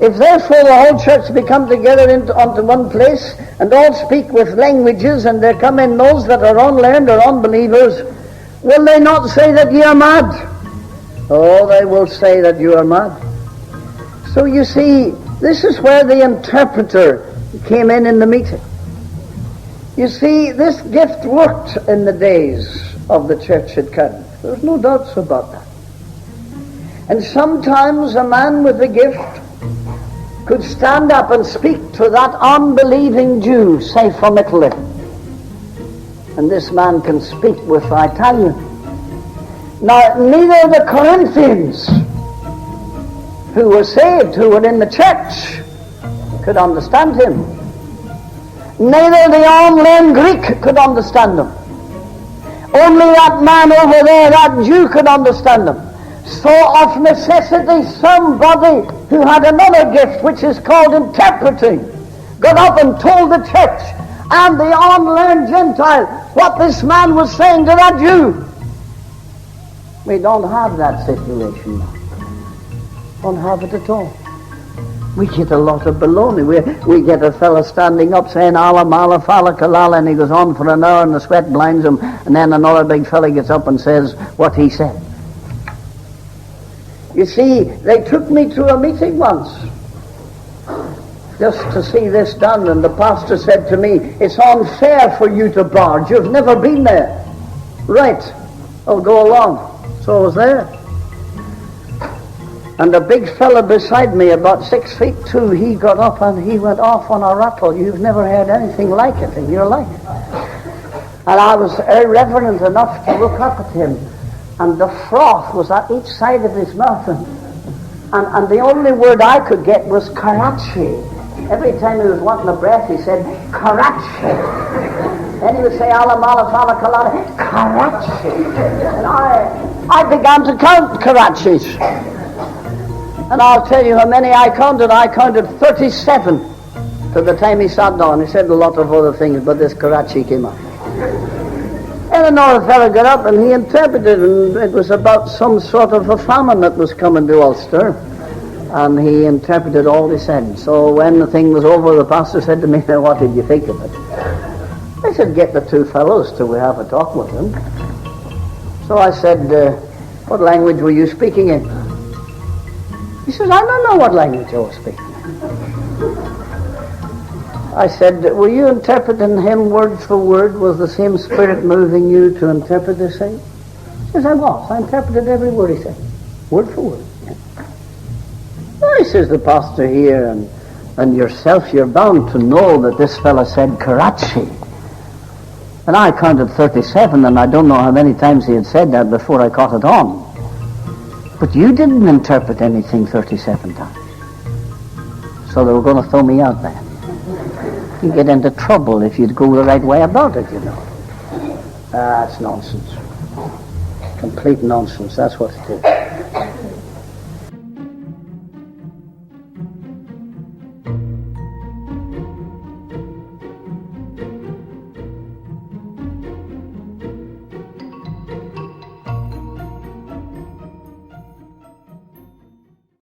If therefore the whole church be come together unto one place, and all speak with languages, and there come in those that are unlearned or unbelievers, will they not say that ye are mad? Oh, they will say that you are mad. So you see, this is where the interpreter came in the meeting. You see, this gift worked in the days of the church at Corinth. There's no doubts about that. And sometimes a man with a gift could stand up and speak to that unbelieving Jew, say from Italy. And this man can speak with Italian. Now, neither the Corinthians, who were saved, who were in the church, could understand him. Neither the unlearned Greek could understand him. Only that man over there, that Jew, could understand him. So of necessity, somebody who had another gift, which is called interpreting, got up and told the church and the unlearned Gentile what this man was saying to that Jew. We don't have that situation now. Don't have it at all. We get a lot of baloney. We get a fellow standing up saying Allah, Mala, Fala, Kalala, and he goes on for an hour and the sweat blinds him, and then another big fellow gets up and says what he said. You see, they took me to a meeting once just to see this done, and the pastor said to me, it's unfair for you to barge. You've never been there. Right, I'll go along. So I was there. And a big fella beside me, about 6'2", he got up and he went off on a rattle. You've never heard anything like it in your life. And I was irreverent enough to look up at him. And the froth was at each side of his mouth. And the only word I could get was Karachi. Every time he was wanting a breath, he said, Karachi. Then he would say, Alamala, Fala, Kalala, Karachi. And I began to count Karachis. And I'll tell you how many I counted. I counted 37 to the time he sat down. He said a lot of other things, but this Karachi came up. And another fellow got up and he interpreted, and it was about some sort of a famine that was coming to Ulster. And he interpreted all he said. So when the thing was over, the pastor said to me, what did you think of it? I said, get the two fellows till we have a talk with them. So I said, what language were you speaking in? He says, I don't know what language I was speaking in. I said, were you interpreting him word for word? Was the same spirit moving you to interpret the same? He says, I was. I interpreted every word he said. Word for word. Yeah. Well, he says, the pastor here and yourself, you're bound to know that this fellow said Karachi. And I counted 37, and I don't know how many times he had said that before I caught it on. But you didn't interpret anything 37 times. So they were going to throw me out then. You get into trouble if you'd go the right way about it, you know. That's nonsense. Complete nonsense. That's what it is.